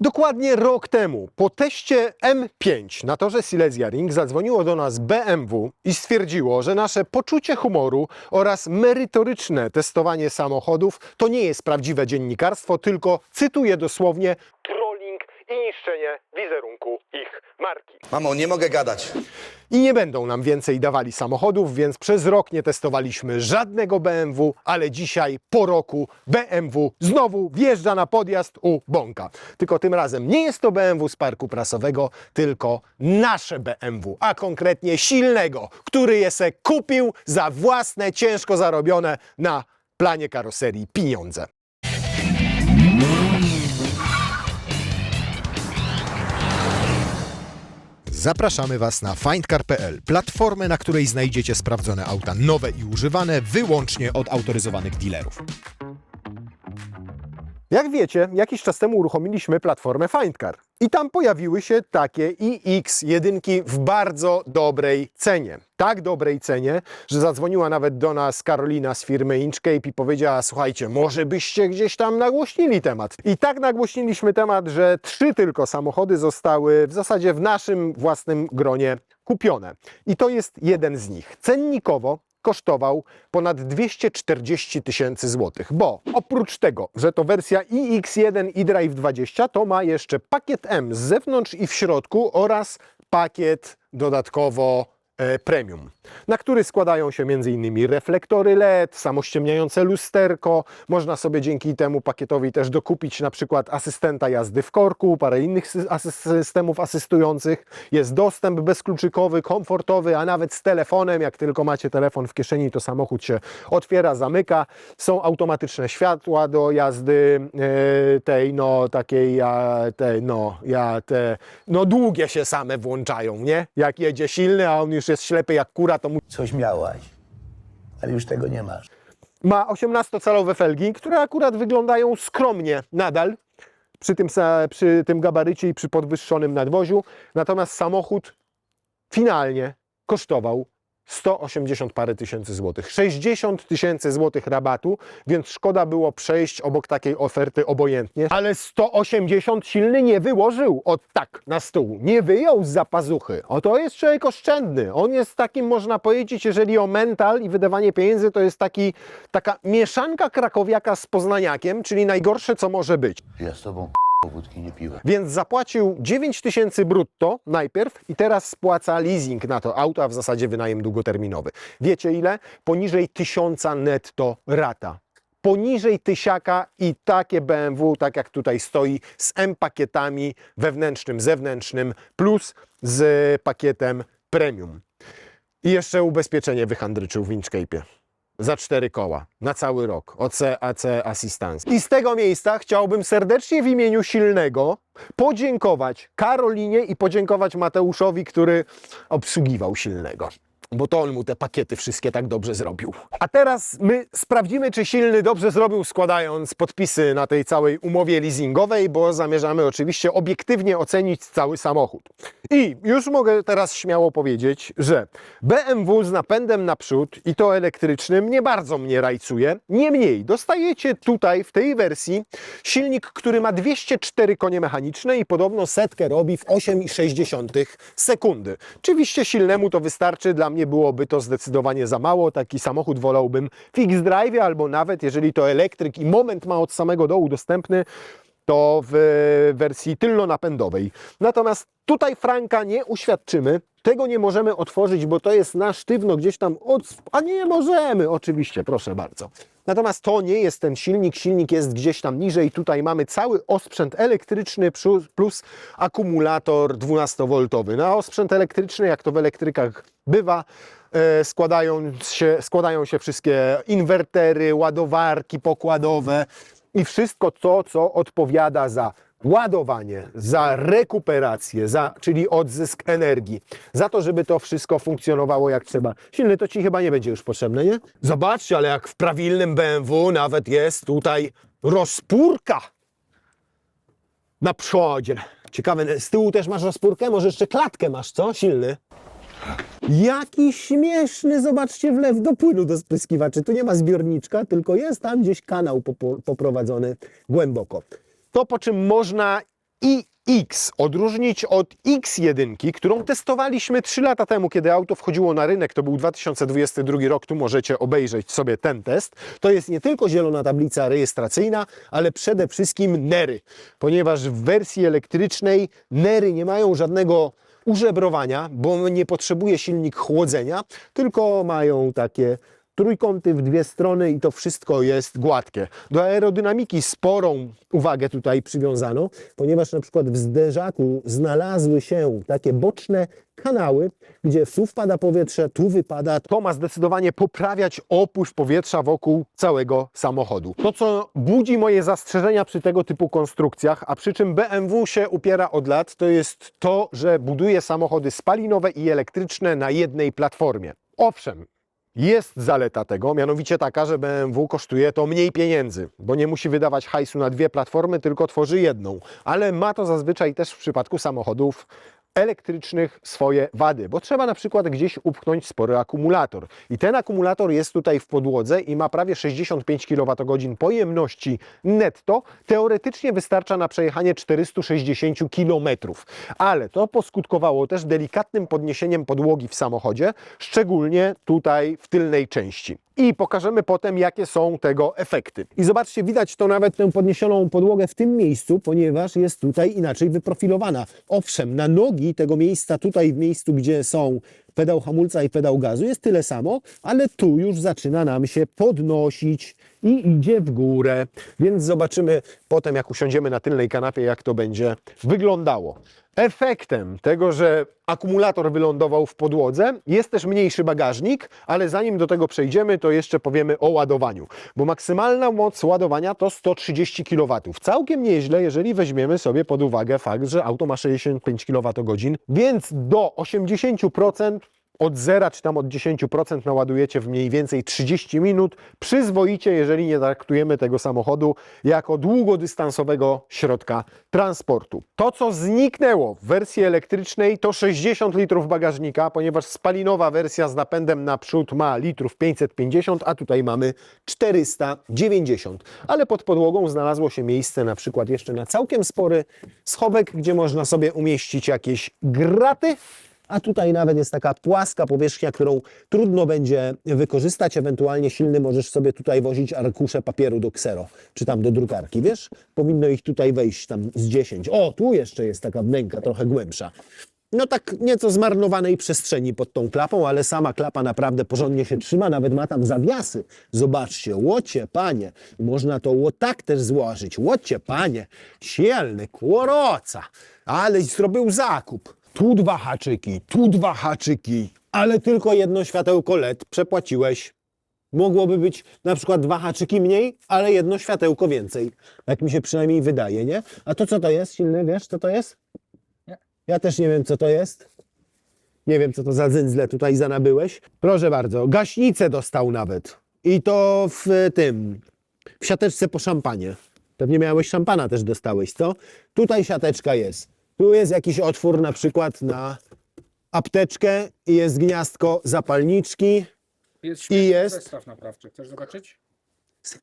Dokładnie rok temu, po teście M5 na torze Silesia Ring, zadzwoniło do nas BMW i stwierdziło, że nasze poczucie humoru oraz merytoryczne testowanie samochodów to nie jest prawdziwe dziennikarstwo, tylko, cytuję dosłownie, trolling i niszczenie wizerunku ich marki. Mamo, nie mogę gadać. I nie będą nam więcej dawali samochodów, więc przez rok nie testowaliśmy żadnego BMW, ale dzisiaj, po roku, BMW znowu wjeżdża na podjazd u Bąka. Tylko tym razem nie jest to BMW z parku prasowego, tylko nasze BMW, a konkretnie silnego, który je se kupił za własne, ciężko zarobione na planie karoserii pieniądze. Zapraszamy Was na findcar.pl, platformę, na której znajdziecie sprawdzone auta nowe i używane wyłącznie od autoryzowanych dealerów. Jak wiecie, jakiś czas temu uruchomiliśmy platformę Findcar i tam pojawiły się takie iX1 w bardzo dobrej cenie. Tak dobrej cenie, że zadzwoniła nawet do nas Karolina z firmy Inchcape i powiedziała: słuchajcie, może byście gdzieś tam nagłośnili temat. I tak nagłośniliśmy temat, że 3 tylko samochody zostały w zasadzie w naszym własnym gronie kupione. I to jest jeden z nich. Cennikowo kosztował ponad 240 tysięcy złotych, bo oprócz tego, że to wersja iX1 eDrive 20, to ma jeszcze pakiet M z zewnątrz i w środku oraz pakiet dodatkowo premium, na który składają się m.in. reflektory LED, samościemniające lusterko. Można sobie dzięki temu pakietowi też dokupić na przykład asystenta jazdy w korku, parę innych systemów asystujących. Jest dostęp bezkluczykowy, komfortowy, a nawet z telefonem. Jak tylko macie telefon w kieszeni, to samochód się otwiera, zamyka. Są automatyczne światła do jazdy długie się same włączają, nie? Jak jedzie silny, a on już jest ślepy jak kura, to mu... Coś miałaś, ale już tego nie masz. Ma 18-calowe felgi, które akurat wyglądają skromnie nadal przy tym gabarycie i przy podwyższonym nadwoziu. Natomiast samochód finalnie kosztował 180 parę tysięcy złotych. 60 tysięcy złotych rabatu, więc szkoda było przejść obok takiej oferty obojętnie. Ale 180 silny nie wyłożył tak na stół. Nie wyjął z pazuchy. To jest człowiek oszczędny. On jest takim, można powiedzieć, jeżeli o mental i wydawanie pieniędzy, to jest taka mieszanka krakowiaka z poznaniakiem, czyli najgorsze, co może być. Ja z tobą wódki nie piłem. Więc zapłacił 9 tysięcy brutto najpierw i teraz spłaca leasing na to auto, a w zasadzie wynajem długoterminowy. Wiecie ile? Poniżej 1000 netto rata. Poniżej 1000 i takie BMW, tak jak tutaj stoi, z M-pakietami wewnętrznym, zewnętrznym, plus z pakietem premium. I jeszcze ubezpieczenie wyhandryczył w Inchcape'ie. Za 4 koła, na cały rok, OC, AC, Assistance. I z tego miejsca chciałbym serdecznie w imieniu Silnego podziękować Karolinie i podziękować Mateuszowi, który obsługiwał Silnego. Bo to on mu te pakiety wszystkie tak dobrze zrobił. A teraz my sprawdzimy, czy Silny dobrze zrobił, składając podpisy na tej całej umowie leasingowej, bo zamierzamy oczywiście obiektywnie ocenić cały samochód. I już mogę teraz śmiało powiedzieć, że BMW z napędem naprzód i to elektrycznym nie bardzo mnie rajcuje. Niemniej dostajecie tutaj w tej wersji silnik, który ma 204 konie mechaniczne i podobno setkę robi w 8,6 sekundy. Oczywiście Silnemu to wystarczy, dla mnie byłoby to zdecydowanie za mało. Taki samochód wolałbym w X-Drive, albo nawet jeżeli to elektryk i moment ma od samego dołu dostępny, to w wersji tylnonapędowej. Natomiast tutaj franka nie uświadczymy. Tego nie możemy otworzyć, bo to jest na sztywno gdzieś tam a nie możemy, oczywiście, proszę bardzo. Natomiast to nie jest ten silnik. Silnik jest gdzieś tam niżej. Tutaj mamy cały osprzęt elektryczny plus akumulator 12V. Na osprzęt elektryczny, jak to w elektrykach bywa, składają się wszystkie inwertery, ładowarki pokładowe i wszystko to, co odpowiada za ładowanie, za rekuperację, czyli odzysk energii, za to, żeby to wszystko funkcjonowało jak trzeba. Silny to Ci chyba nie będzie już potrzebne, nie? Zobaczcie, ale jak w prawilnym BMW nawet jest tutaj rozpórka na przodzie. Ciekawe, z tyłu też masz rozpórkę? Może jeszcze klatkę masz, co? Silny. Jaki śmieszny, zobaczcie, wlew do płynu do spryskiwaczy. Tu nie ma zbiorniczka, tylko jest tam gdzieś kanał poprowadzony głęboko. To, po czym można iX odróżnić od X1, którą testowaliśmy 3 lata temu, kiedy auto wchodziło na rynek, to był 2022 rok, tu możecie obejrzeć sobie ten test, to jest nie tylko zielona tablica rejestracyjna, ale przede wszystkim nery, ponieważ w wersji elektrycznej nery nie mają żadnego użebrowania, bo nie potrzebuje silnik chłodzenia, tylko mają takie trójkąty w dwie strony i to wszystko jest gładkie. Do aerodynamiki sporą uwagę tutaj przywiązano, ponieważ na przykład w zderzaku znalazły się takie boczne kanały, gdzie tu wpada powietrze, tu wypada. To ma zdecydowanie poprawiać opływ powietrza wokół całego samochodu. To, co budzi moje zastrzeżenia przy tego typu konstrukcjach, a przy czym BMW się upiera od lat, to jest to, że buduje samochody spalinowe i elektryczne na jednej platformie. Owszem, jest zaleta tego, mianowicie taka, że BMW kosztuje to mniej pieniędzy, bo nie musi wydawać hajsu na dwie platformy, tylko tworzy jedną. Ale ma to zazwyczaj też w przypadku samochodów elektrycznych swoje wady, bo trzeba na przykład gdzieś upchnąć spory akumulator. I ten akumulator jest tutaj w podłodze i ma prawie 65 kWh pojemności netto. Teoretycznie wystarcza na przejechanie 460 km, ale to poskutkowało też delikatnym podniesieniem podłogi w samochodzie, szczególnie tutaj w tylnej części. I pokażemy potem, jakie są tego efekty. I zobaczcie, widać to nawet tę podniesioną podłogę w tym miejscu, ponieważ jest tutaj inaczej wyprofilowana. Owszem, na nogi tego miejsca, tutaj w miejscu, gdzie są pedał hamulca i pedał gazu, jest tyle samo, ale tu już zaczyna nam się podnosić i idzie w górę. Więc zobaczymy potem, jak usiądziemy na tylnej kanapie, jak to będzie wyglądało. Efektem tego, że akumulator wylądował w podłodze, jest też mniejszy bagażnik, ale zanim do tego przejdziemy, to jeszcze powiemy o ładowaniu, bo maksymalna moc ładowania to 130 kW. Całkiem nieźle, jeżeli weźmiemy sobie pod uwagę fakt, że auto ma 65 kWh, więc do 80% od 0 czy tam od 10% naładujecie w mniej więcej 30 minut. Przyzwoicie, jeżeli nie traktujemy tego samochodu jako długodystansowego środka transportu. To, co zniknęło w wersji elektrycznej, to 60 litrów bagażnika, ponieważ spalinowa wersja z napędem naprzód ma litrów 550, a tutaj mamy 490. Ale pod podłogą znalazło się miejsce na przykład jeszcze na całkiem spory schowek, gdzie można sobie umieścić jakieś graty. A tutaj nawet jest taka płaska powierzchnia, którą trudno będzie wykorzystać. Ewentualnie silny możesz sobie tutaj wozić arkusze papieru do ksero, czy tam do drukarki, wiesz? Powinno ich tutaj wejść tam z 10. O, tu jeszcze jest taka wnęka, trochę głębsza. No tak nieco zmarnowanej przestrzeni pod tą klapą, ale sama klapa naprawdę porządnie się trzyma, nawet ma tam zawiasy. Zobaczcie, łocie panie, można to tak też złożyć. Łocie panie, sielny, kłoroca, ale zrobił zakup. Tu 2 haczyki, tu 2 haczyki, ale tylko jedno światełko LED przepłaciłeś. Mogłoby być na przykład 2 haczyki mniej, ale jedno światełko więcej. Tak mi się przynajmniej wydaje, nie? A to co to jest, silny, wiesz co to jest? Nie. Ja też nie wiem co to jest. Nie wiem co to za dzyndzle tutaj zanabyłeś. Proszę bardzo, gaśnicę dostał nawet. I to w siateczce po szampanie. Pewnie miałeś szampana też dostałeś, co? Tutaj siateczka jest. Tu jest jakiś otwór na przykład na apteczkę i jest gniazdko zapalniczki. Jest świetny jest- zestaw naprawczy. Chcesz zobaczyć?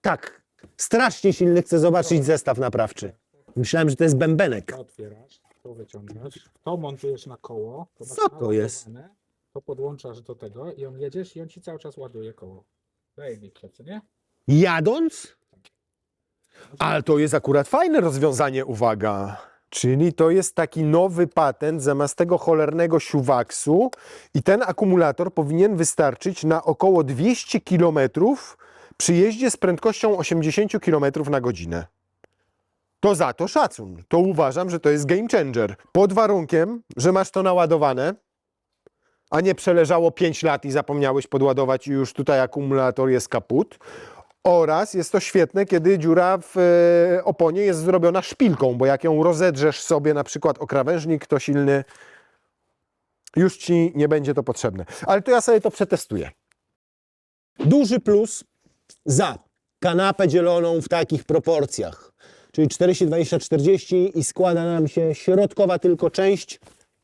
Tak, strasznie silny chcę zobaczyć zestaw naprawczy. Myślałem, że to jest bębenek. To otwierasz, to wyciągasz, to montujesz na koło. To masz Co to jest? naładowane, to podłączasz do tego i on jedziesz i on ci cały czas ładuje koło. Zajebiście, co nie? Jadąc? Ale to jest akurat fajne rozwiązanie, uwaga. Czyli to jest taki nowy patent zamiast tego cholernego siuwaksu i ten akumulator powinien wystarczyć na około 200 km przy jeździe z prędkością 80 km na godzinę. To za to szacun. To uważam, że to jest game changer. Pod warunkiem, że masz to naładowane, a nie przeleżało 5 lat i zapomniałeś podładować i już tutaj akumulator jest kaput. Oraz jest to świetne, kiedy dziura w oponie jest zrobiona szpilką, bo jak ją rozedrzesz sobie na przykład o krawężnik, to silny już ci nie będzie to potrzebne. Ale to ja sobie to przetestuję. Duży plus za kanapę dzieloną w takich proporcjach. Czyli 40-20-40 i składa nam się środkowa tylko część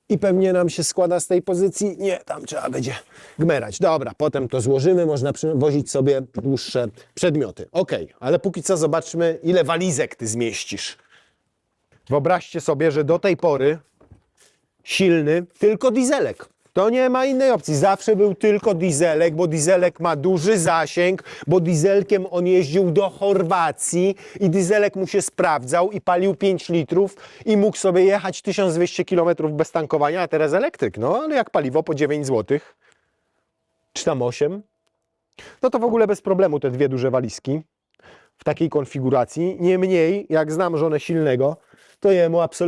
i pewnie nam się składa z tej pozycji. Nie, tam trzeba będzie gmerać. Dobra, potem to złożymy, można wozić sobie dłuższe przedmioty. Ok, ale póki co zobaczmy, ile walizek ty zmieścisz. Wyobraźcie sobie, że do tej pory silny tylko dieselek. To nie ma innej opcji. Zawsze był tylko dieselek, bo dieselek ma duży zasięg, bo dieselkiem on jeździł do Chorwacji i dieselek mu się sprawdzał i palił 5 litrów i mógł sobie jechać 1200 km bez tankowania, a teraz elektryk. No ale jak paliwo po 9 zł, czy tam 8, no to w ogóle bez problemu te dwie duże walizki w takiej konfiguracji. Niemniej, jak znam żonę silnego, to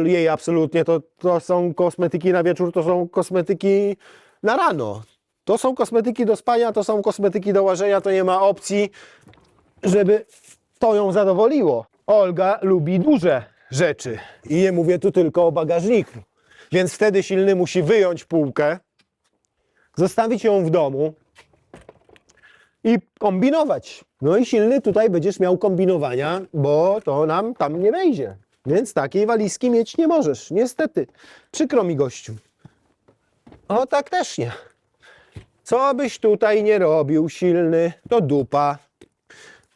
jej absolutnie to są kosmetyki na wieczór, to są kosmetyki na rano. To są kosmetyki do spania, to są kosmetyki do łażenia, to nie ma opcji, żeby to ją zadowoliło. Olga lubi duże rzeczy i nie mówię tu tylko o bagażniku. Więc wtedy silny musi wyjąć półkę, zostawić ją w domu i kombinować. No i silny tutaj będziesz miał kombinowania, bo to nam tam nie wejdzie. Więc takiej walizki mieć nie możesz. Niestety. Przykro mi, gościu. O, tak też nie. Co byś tutaj nie robił, silny, to dupa.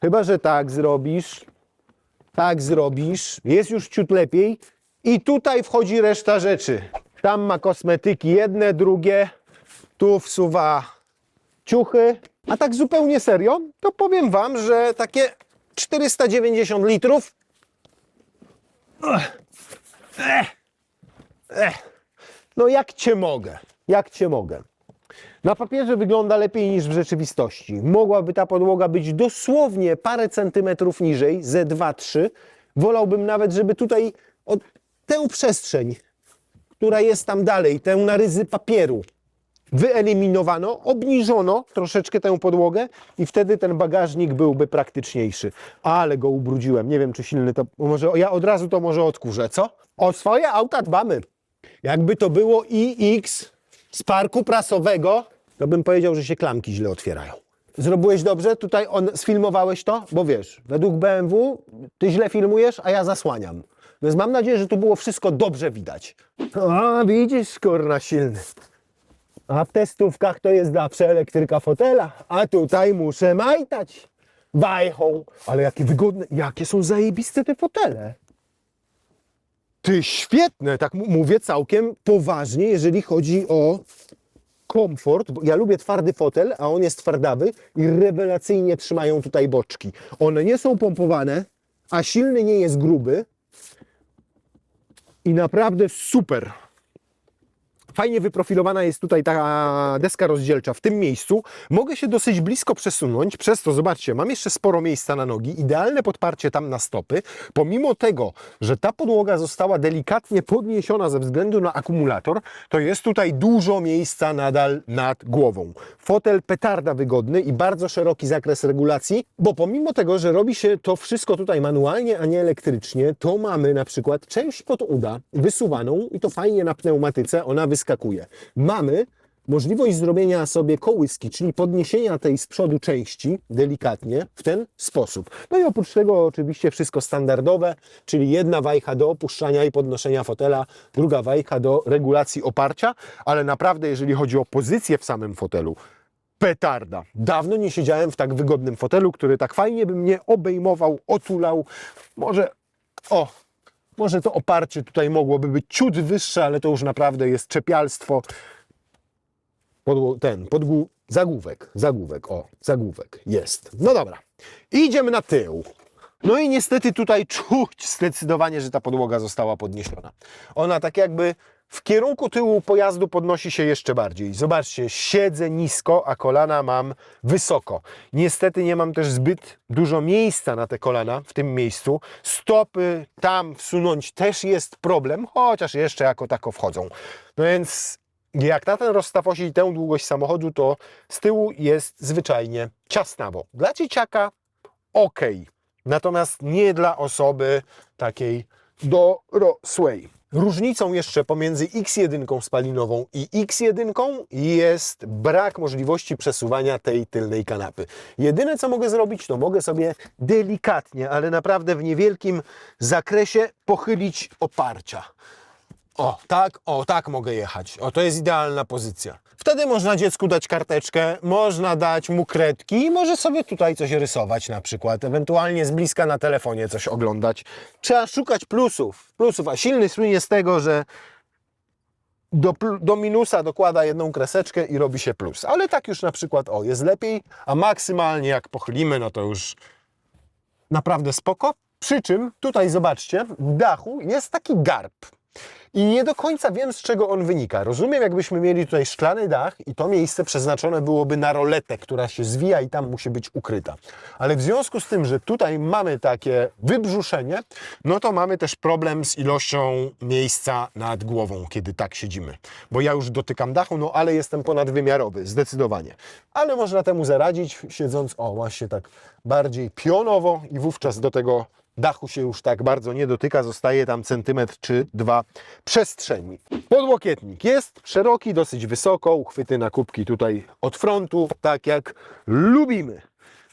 Chyba że tak zrobisz. Tak zrobisz. Jest już ciut lepiej. I tutaj wchodzi reszta rzeczy. Tam ma kosmetyki jedne, drugie. Tu wsuwa ciuchy. A tak zupełnie serio, to powiem wam, że takie 490 litrów no jak cię mogę? Jak cię mogę? Na papierze wygląda lepiej niż w rzeczywistości. Mogłaby ta podłoga być dosłownie parę centymetrów niżej, ze 2-3. Wolałbym nawet, żeby tutaj tę przestrzeń, która jest tam dalej, tę na ryzy papieru, wyeliminowano, obniżono troszeczkę tę podłogę i wtedy ten bagażnik byłby praktyczniejszy. Ale go ubrudziłem. Nie wiem, czy silny to... Może ja od razu to może odkurzę, co? O swoje auta dbamy. Jakby to było iX z parku prasowego, to bym powiedział, że się klamki źle otwierają. Zrobiłeś dobrze? Tutaj sfilmowałeś to? Bo wiesz, według BMW ty źle filmujesz, a ja zasłaniam. Więc mam nadzieję, że tu było wszystko dobrze widać. A widzisz, kurna, silny. A w testówkach to jest zawsze elektryka fotela, a tutaj muszę majtać wajchą. Ale jakie wygodne, jakie są zajebiste te fotele. Ty, świetne, tak mówię całkiem poważnie, jeżeli chodzi o komfort. Bo ja lubię twardy fotel, a on jest twardawy i rewelacyjnie trzymają tutaj boczki. One nie są pompowane, a silny nie jest gruby. I naprawdę super. Fajnie wyprofilowana jest tutaj ta deska rozdzielcza w tym miejscu. Mogę się dosyć blisko przesunąć, przez to zobaczcie, mam jeszcze sporo miejsca na nogi, idealne podparcie tam na stopy. Pomimo tego, że ta podłoga została delikatnie podniesiona ze względu na akumulator, to jest tutaj dużo miejsca nadal nad głową. Fotel petarda wygodny i bardzo szeroki zakres regulacji, bo pomimo tego, że robi się to wszystko tutaj manualnie, a nie elektrycznie, to mamy na przykład część pod uda wysuwaną i to fajnie na pneumatyce, ona wyskakuje. Mamy możliwość zrobienia sobie kołyski, czyli podniesienia tej z przodu części delikatnie w ten sposób. No i oprócz tego oczywiście wszystko standardowe, czyli jedna wajcha do opuszczania i podnoszenia fotela, druga wajcha do regulacji oparcia, ale naprawdę jeżeli chodzi o pozycję w samym fotelu, petarda. Dawno nie siedziałem w tak wygodnym fotelu, który tak fajnie by mnie obejmował, otulał. Może to oparcie tutaj mogłoby być ciut wyższe, ale to już naprawdę jest czepialstwo. Zagłówek jest. No dobra, idziemy na tył. No i niestety tutaj czuć zdecydowanie, że ta podłoga została podniesiona. Ona tak jakby w kierunku tyłu pojazdu podnosi się jeszcze bardziej. Zobaczcie, siedzę nisko, a kolana mam wysoko. Niestety nie mam też zbyt dużo miejsca na te kolana w tym miejscu. Stopy tam wsunąć też jest problem, chociaż jeszcze jako tako wchodzą. No więc jak na ten rozstaw osi i tę długość samochodu, to z tyłu jest zwyczajnie ciasnawo. Dla dzieciaka ok, natomiast nie dla osoby takiej dorosłej. Różnicą jeszcze pomiędzy X1 spalinową i X1 jest brak możliwości przesuwania tej tylnej kanapy. Jedyne co mogę zrobić, to mogę sobie delikatnie, ale naprawdę w niewielkim zakresie pochylić oparcia. O, tak mogę jechać. O, to jest idealna pozycja. Wtedy można dziecku dać karteczkę, można dać mu kredki i może sobie tutaj coś rysować na przykład, ewentualnie z bliska na telefonie coś oglądać. Trzeba szukać plusów, a silny słynie z tego, że do minusa dokłada jedną kreseczkę i robi się plus. Ale tak już na przykład, jest lepiej, a maksymalnie jak pochylimy, no to już naprawdę spoko. Przy czym tutaj zobaczcie, w dachu jest taki garb. I nie do końca wiem, z czego on wynika. Rozumiem, jakbyśmy mieli tutaj szklany dach i to miejsce przeznaczone byłoby na roletę, która się zwija i tam musi być ukryta. Ale w związku z tym, że tutaj mamy takie wybrzuszenie, no to mamy też problem z ilością miejsca nad głową, kiedy tak siedzimy. Bo ja już dotykam dachu, no ale jestem ponadwymiarowy, zdecydowanie. Ale można temu zaradzić, siedząc, właśnie tak bardziej pionowo i wówczas do tego dachu się już tak bardzo nie dotyka, zostaje tam centymetr czy dwa przestrzeni. Podłokietnik jest szeroki, dosyć wysoko, uchwyty na kubki tutaj od frontu, tak jak lubimy.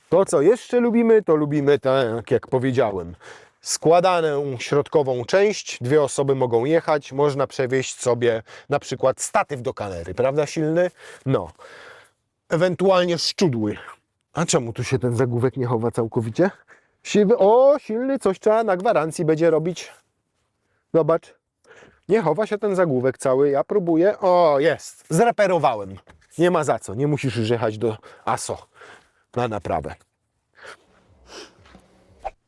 To, co jeszcze lubimy, to lubimy, tak jak powiedziałem, składaną środkową część, 2 osoby mogą jechać, można przewieźć sobie na przykład statyw do kamery, prawda silny? No, ewentualnie szczudły. A czemu tu się ten zagłówek nie chowa całkowicie? Siwy, silny, coś trzeba na gwarancji będzie robić. Zobacz. Nie chowa się ten zagłówek cały. Ja próbuję. Jest. Zreperowałem. Nie ma za co. Nie musisz już jechać do ASO na naprawę.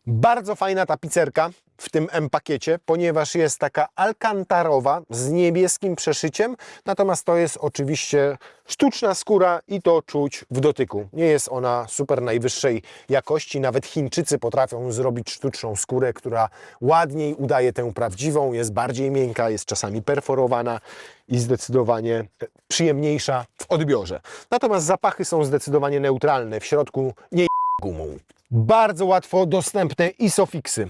Bardzo fajna tapicerka w tym M-pakiecie, ponieważ jest taka alkantarowa z niebieskim przeszyciem, natomiast to jest oczywiście sztuczna skóra i to czuć w dotyku. Nie jest ona super najwyższej jakości, nawet Chińczycy potrafią zrobić sztuczną skórę, która ładniej udaje tę prawdziwą, jest bardziej miękka, jest czasami perforowana i zdecydowanie przyjemniejsza w odbiorze. Natomiast zapachy są zdecydowanie neutralne, w środku nie gumą. Bardzo łatwo dostępne isofixy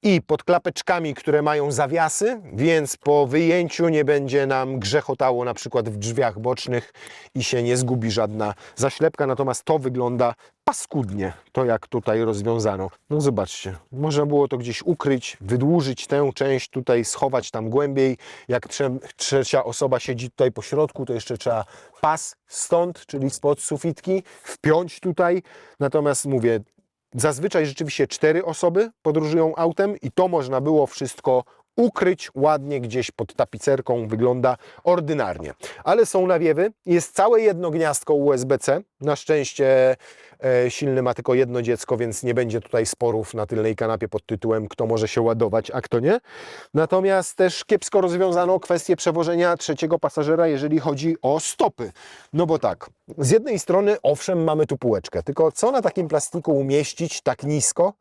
i pod klapeczkami, które mają zawiasy, więc po wyjęciu nie będzie nam grzechotało na przykład w drzwiach bocznych i się nie zgubi żadna zaślepka, natomiast to wygląda paskudnie, to jak tutaj rozwiązano. No zobaczcie, można było to gdzieś ukryć, wydłużyć tę część tutaj, schować tam głębiej. Jak trzecia osoba siedzi tutaj po środku, to jeszcze trzeba pas stąd, czyli spod sufitki, wpiąć tutaj. Natomiast mówię, zazwyczaj rzeczywiście 4 osoby podróżują autem i to można było wszystko ukryć ładnie gdzieś pod tapicerką, wygląda ordynarnie. Ale są nawiewy, jest całe jedno gniazdko USB-C. Na szczęście silny ma tylko jedno dziecko, więc nie będzie tutaj sporów na tylnej kanapie pod tytułem kto może się ładować, a kto nie. Natomiast też kiepsko rozwiązano kwestię przewożenia trzeciego pasażera, jeżeli chodzi o stopy. No bo tak, z jednej strony owszem mamy tu półeczkę, tylko co na takim plastiku umieścić tak nisko?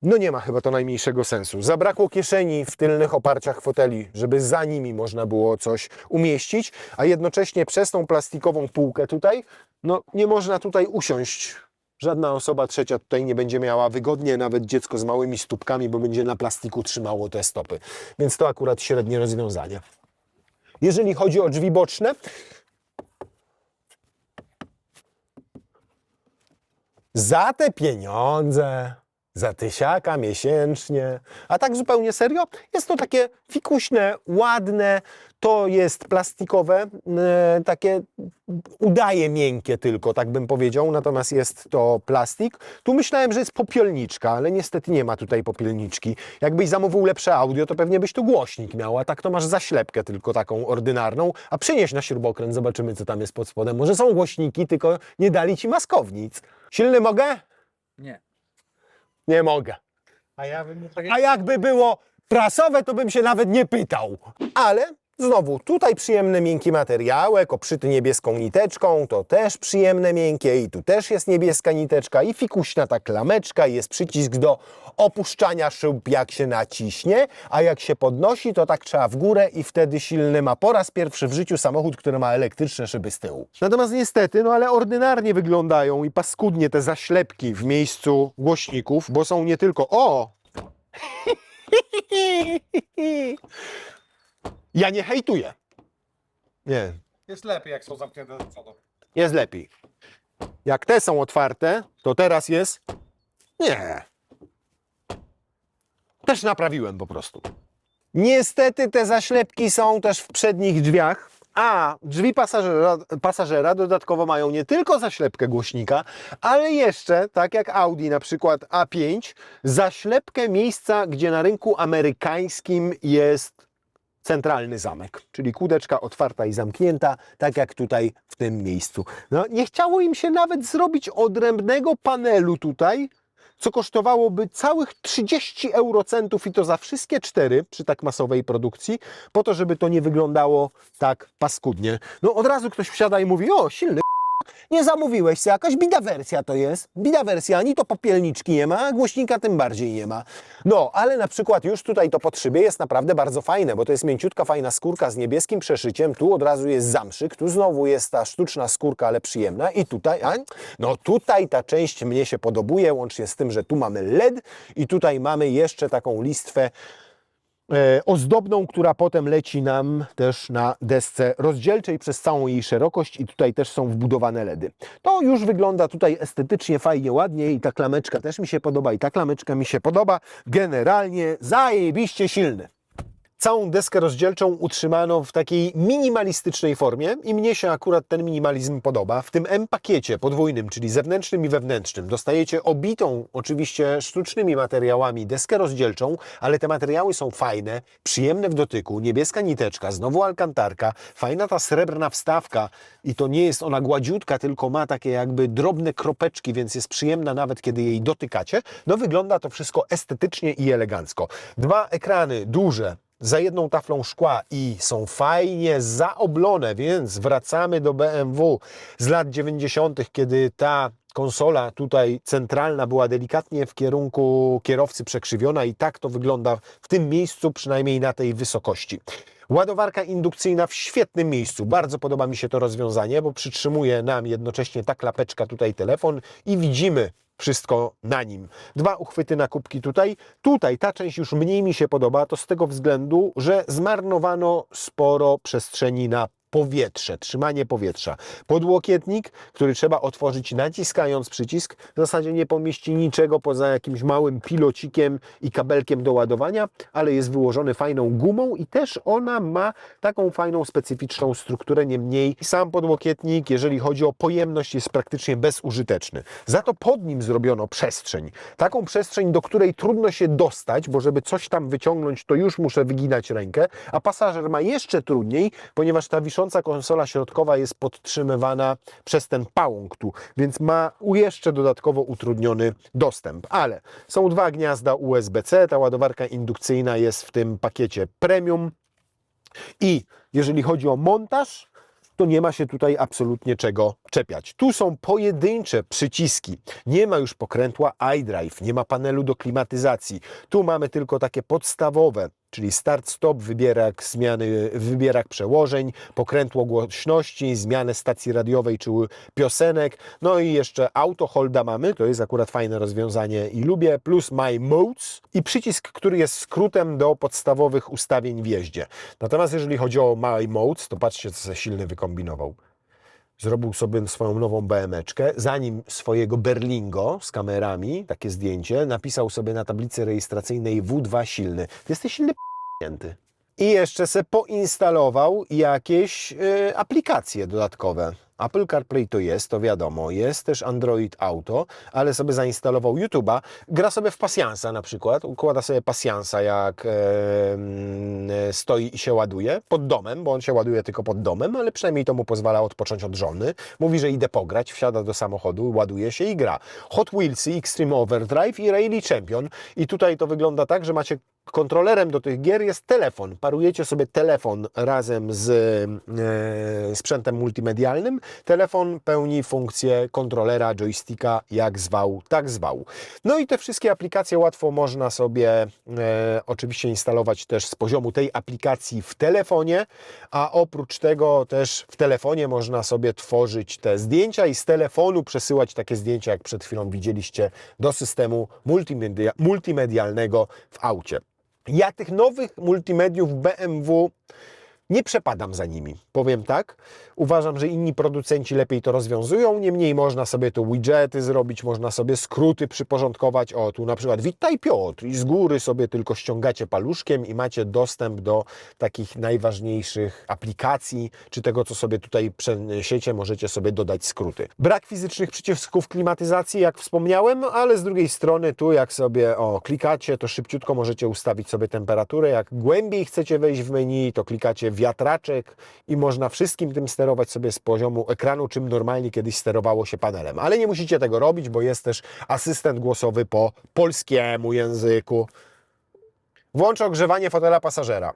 No nie ma chyba to najmniejszego sensu. Zabrakło kieszeni w tylnych oparciach foteli, żeby za nimi można było coś umieścić, a jednocześnie przez tą plastikową półkę tutaj, no nie można tutaj usiąść. Żadna osoba trzecia tutaj nie będzie miała wygodnie, nawet dziecko z małymi stópkami, bo będzie na plastiku trzymało te stopy. Więc to akurat średnie rozwiązanie. Jeżeli chodzi o drzwi boczne, za te pieniądze, za 1000 miesięcznie, a tak zupełnie serio, jest to takie fikuśne, ładne, to jest plastikowe, takie udaje miękkie tylko, tak bym powiedział, natomiast jest to plastik. Tu myślałem, że jest popielniczka, ale niestety nie ma tutaj popielniczki. Jakbyś zamówił lepsze audio, to pewnie byś tu głośnik miał, a tak to masz zaślepkę tylko taką ordynarną, a przynieś na śrubokręt, zobaczymy co tam jest pod spodem. Może są głośniki, tylko nie dali ci maskownic. Silny mogę? Nie. Nie mogę. A ja bym tak A jakby było prasowe, to bym się nawet nie pytał. Ale znowu, tutaj przyjemny, miękki materiałek, obszyty niebieską niteczką, to też przyjemne, miękkie i tu też jest niebieska niteczka i fikuśna ta klameczka i jest przycisk do opuszczania szyb, jak się naciśnie, a jak się podnosi, to tak trzeba w górę i wtedy silny ma po raz pierwszy w życiu samochód, który ma elektryczne szyby z tyłu. Natomiast niestety, no ale ordynarnie wyglądają i paskudnie te zaślepki w miejscu głośników, bo są nie tylko... Ja nie hejtuję. Nie, jest lepiej, jak są zamknięte do przodu. jest lepiej. Jak te są otwarte, to teraz jest... Nie. Też naprawiłem po prostu. Niestety te zaślepki są też w przednich drzwiach, a drzwi pasażera dodatkowo mają nie tylko zaślepkę głośnika, ale jeszcze, tak jak Audi na przykład A5, zaślepkę miejsca, gdzie na rynku amerykańskim jest centralny zamek, czyli kłódeczka otwarta i zamknięta, tak jak tutaj w tym miejscu. No, nie chciało im się nawet zrobić odrębnego panelu tutaj, co kosztowałoby całych 30 eurocentów i to za wszystkie 4 przy tak masowej produkcji, po to, żeby to nie wyglądało tak paskudnie. No od razu ktoś wsiada i mówi, o silny, nie zamówiłeś się, jakaś bida wersja to jest. Bida wersja, ani to popielniczki nie ma, a głośnika tym bardziej nie ma. No, ale na przykład już tutaj to pod szybie jest naprawdę bardzo fajne, bo to jest mięciutka, fajna skórka z niebieskim przeszyciem. Tu od razu jest zamszyk, tu znowu jest ta sztuczna skórka, ale przyjemna. I tutaj, no tutaj ta część mnie się podobuje, łącznie z tym, że tu mamy LED i tutaj mamy jeszcze taką listwę ozdobną, która potem leci nam też na desce rozdzielczej przez całą jej szerokość i tutaj też są wbudowane LEDy. To już wygląda tutaj estetycznie, fajnie, ładnie i ta klameczka też mi się podoba i ta klameczka mi się podoba. Generalnie zajebiście silny. Całą deskę rozdzielczą utrzymano w takiej minimalistycznej formie i mnie się akurat ten minimalizm podoba. W tym M-pakiecie podwójnym, czyli zewnętrznym i wewnętrznym, dostajecie obitą oczywiście sztucznymi materiałami deskę rozdzielczą, ale te materiały są fajne, przyjemne w dotyku, niebieska niteczka, znowu alkantarka, fajna ta srebrna wstawka i to nie jest ona gładziutka, tylko ma takie jakby drobne kropeczki, więc jest przyjemna nawet kiedy jej dotykacie. No wygląda to wszystko estetycznie i elegancko. 2 ekrany duże, za jedną taflą szkła i są fajnie zaoblone, więc wracamy do BMW z lat 90., kiedy ta konsola tutaj centralna była delikatnie w kierunku kierowcy przekrzywiona i tak to wygląda w tym miejscu, przynajmniej na tej wysokości. Ładowarka indukcyjna w świetnym miejscu. Bardzo podoba mi się to rozwiązanie, bo przytrzymuje nam jednocześnie ta klapeczka tutaj telefon i widzimy wszystko na nim. 2 uchwyty na kubki tutaj. Tutaj ta część już mniej mi się podoba, to z tego względu, że zmarnowano sporo przestrzeni na powietrze, trzymanie powietrza. Podłokietnik, który trzeba otworzyć naciskając przycisk, w zasadzie nie pomieści niczego poza jakimś małym pilocikiem i kabelkiem do ładowania, ale jest wyłożony fajną gumą i też ona ma taką fajną, specyficzną strukturę, niemniej sam podłokietnik, jeżeli chodzi o pojemność, jest praktycznie bezużyteczny. Za to pod nim zrobiono przestrzeń. Taką przestrzeń, do której trudno się dostać, bo żeby coś tam wyciągnąć, to już muszę wyginać rękę, a pasażer ma jeszcze trudniej, ponieważ ta wisząca konsola środkowa jest podtrzymywana przez ten pałąk tu, więc ma jeszcze dodatkowo utrudniony dostęp. Ale są 2 gniazda USB-C, ta ładowarka indukcyjna jest w tym pakiecie premium i jeżeli chodzi o montaż, to nie ma się tutaj absolutnie czego czepiać. Tu są pojedyncze przyciski. Nie ma już pokrętła iDrive, nie ma panelu do klimatyzacji. Tu mamy tylko takie podstawowe, czyli start-stop, wybierak przełożeń, pokrętło głośności, zmianę stacji radiowej czy piosenek, no i jeszcze auto holda mamy, to jest akurat fajne rozwiązanie i lubię, plus My Modes i przycisk, który jest skrótem do podstawowych ustawień w jeździe. Natomiast jeżeli chodzi o My Modes, to patrzcie, co se silny wykombinował. Zrobił sobie swoją nową BM-eczkę, zanim swojego Berlingo z kamerami, takie zdjęcie, napisał sobie na tablicy rejestracyjnej W2 silny. Ty jesteś silny p***nięty. I jeszcze se poinstalował jakieś aplikacje dodatkowe. Apple CarPlay to jest, to wiadomo, jest też Android Auto, ale sobie zainstalował YouTube'a, gra sobie w pasjansa na przykład, układa sobie pasjansa jak stoi i się ładuje pod domem, bo on się ładuje tylko pod domem, ale przynajmniej to mu pozwala odpocząć od żony. Mówi, że idę pograć, wsiada do samochodu, ładuje się i gra. Hot Wheelsy, Extreme Overdrive i Rally Champion. I tutaj to wygląda tak, że macie kontrolerem do tych gier jest telefon. Parujecie sobie telefon razem z sprzętem multimedialnym. Telefon pełni funkcję kontrolera, joysticka, jak zwał, tak zwał. No i te wszystkie aplikacje łatwo można sobie oczywiście instalować też z poziomu tej aplikacji w telefonie, a oprócz tego też w telefonie można sobie tworzyć te zdjęcia i z telefonu przesyłać takie zdjęcia, jak przed chwilą widzieliście, do systemu multimedialnego w aucie. Ja tych nowych multimediów BMW Nie przepadam za nimi, powiem tak. Uważam, że inni producenci lepiej to rozwiązują. Niemniej można sobie tu widgety zrobić, można sobie skróty przyporządkować. O, tu na przykład witaj Piotr i z góry sobie tylko ściągacie paluszkiem i macie dostęp do takich najważniejszych aplikacji, czy tego, co sobie tutaj przeniesiecie, możecie sobie dodać skróty. Brak fizycznych przycisków klimatyzacji, jak wspomniałem, ale z drugiej strony tu jak sobie klikacie, to szybciutko możecie ustawić sobie temperaturę. Jak głębiej chcecie wejść w menu, to klikacie wiatraczek i można wszystkim tym sterować sobie z poziomu ekranu, czym normalnie kiedyś sterowało się panelem. Ale nie musicie tego robić, bo jest też asystent głosowy po polskiemu języku. Włącz ogrzewanie fotela pasażera.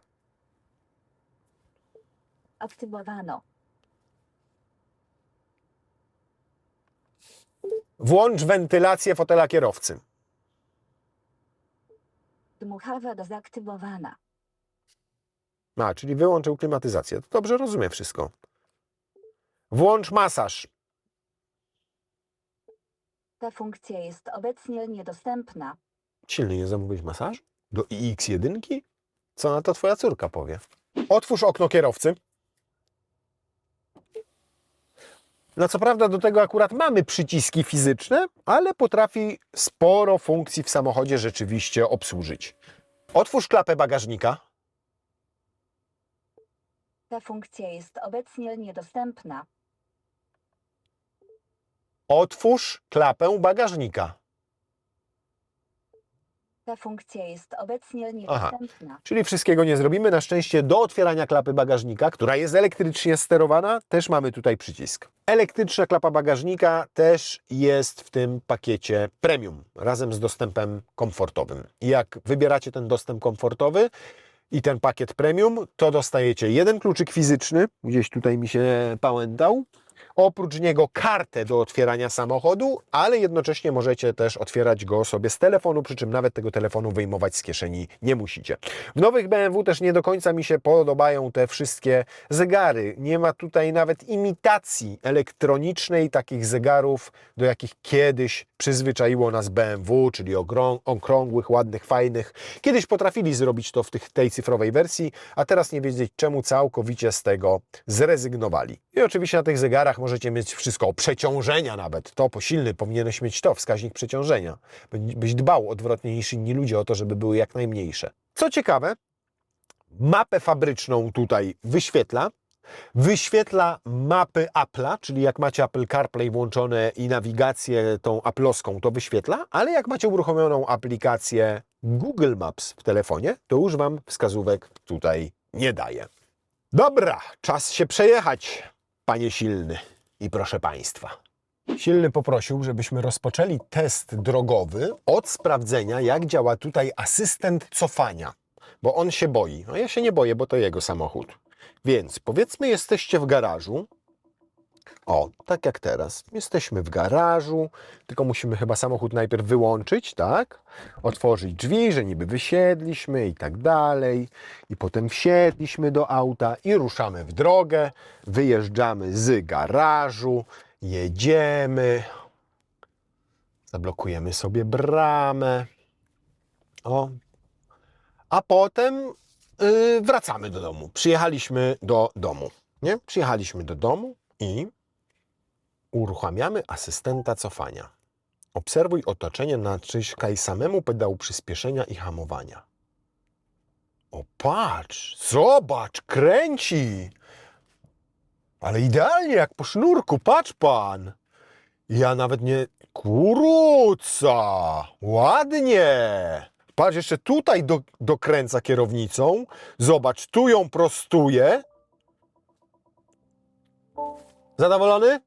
Aktywowano. Włącz wentylację fotela kierowcy. Dmuchawa dezaktywowana. Czyli wyłączył klimatyzację. To dobrze rozumiem wszystko. Włącz masaż. Ta funkcja jest obecnie niedostępna. Silny nie zamówić masaż? Do iX1? Co na to twoja córka powie? Otwórz okno kierowcy. No co prawda do tego akurat mamy przyciski fizyczne, ale potrafi sporo funkcji w samochodzie rzeczywiście obsłużyć. Otwórz klapę bagażnika. Ta funkcja jest obecnie niedostępna. Otwórz klapę bagażnika. Ta funkcja jest obecnie niedostępna. Czyli wszystkiego nie zrobimy. Na szczęście do otwierania klapy bagażnika, która jest elektrycznie sterowana, też mamy tutaj przycisk. Elektryczna klapa bagażnika też jest w tym pakiecie premium, razem z dostępem komfortowym. I jak wybieracie ten dostęp komfortowy i ten pakiet premium, to dostajecie jeden kluczyk fizyczny, gdzieś tutaj mi się pałętał, oprócz niego kartę do otwierania samochodu, ale jednocześnie możecie też otwierać go sobie z telefonu, przy czym nawet tego telefonu wyjmować z kieszeni nie musicie. W nowych BMW też nie do końca mi się podobają te wszystkie zegary. Nie ma tutaj nawet imitacji elektronicznej takich zegarów, do jakich kiedyś przyzwyczaiło nas BMW, czyli okrągłych, ładnych, fajnych. Kiedyś potrafili zrobić to w tej cyfrowej wersji, a teraz nie wiedzieć czemu całkowicie z tego zrezygnowali. I oczywiście na tych zegarach możecie mieć wszystko, przeciążenia nawet. To posilny, powinieneś mieć to, wskaźnik przeciążenia. Byś dbał odwrotnie niż inni ludzie o to, żeby były jak najmniejsze. Co ciekawe, mapę fabryczną tutaj wyświetla. Wyświetla mapy Apple'a, czyli jak macie Apple CarPlay włączone i nawigację tą aplowską, to wyświetla, ale jak macie uruchomioną aplikację Google Maps w telefonie, to już Wam wskazówek tutaj nie daje. Dobra, czas się przejechać, panie Silny i proszę Państwa. Silny poprosił, żebyśmy rozpoczęli test drogowy od sprawdzenia, jak działa tutaj asystent cofania, bo on się boi. No ja się nie boję, bo to jego samochód. Więc powiedzmy, jesteście w garażu. O, tak jak teraz. Jesteśmy w garażu, tylko musimy chyba samochód najpierw wyłączyć, tak? Otworzyć drzwi, że niby wysiedliśmy i tak dalej. I potem wsiedliśmy do auta i ruszamy w drogę. Wyjeżdżamy z garażu, jedziemy. Zablokujemy sobie bramę. O. A potem wracamy do domu. Przyjechaliśmy do domu. Nie? Przyjechaliśmy do domu i uruchamiamy asystenta cofania. Obserwuj otoczenie, naciskaj samemu pedału przyspieszenia i hamowania. O, patrz, zobacz, kręci. Ale idealnie, jak po sznurku, patrz pan. Ja nawet nie... Kuruca, ładnie. Patrz, jeszcze tutaj dokręca kierownicą. Zobacz, tu ją prostuje. Zadowolony?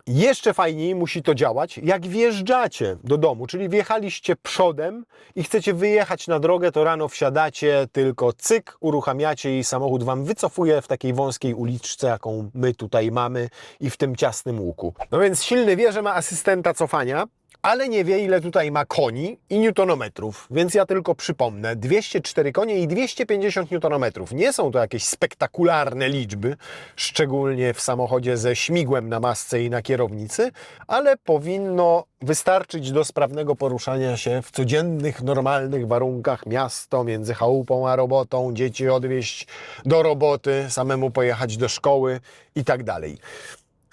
Jeszcze fajniej musi to działać, jak wjeżdżacie do domu, czyli wjechaliście przodem i chcecie wyjechać na drogę, to rano wsiadacie, tylko cyk, uruchamiacie i samochód Wam wycofuje w takiej wąskiej uliczce, jaką my tutaj mamy i w tym ciasnym łuku. No więc Silny wie, że ma asystenta cofania, ale nie wie, ile tutaj ma koni i newtonometrów, więc ja tylko przypomnę, 204 konie i 250 newtonometrów. Nie są to jakieś spektakularne liczby, szczególnie w samochodzie ze śmigłem na masce i na kierownicy, ale powinno wystarczyć do sprawnego poruszania się w codziennych, normalnych warunkach, miasto między chałupą a robotą, dzieci odwieźć do roboty, samemu pojechać do szkoły i tak dalej.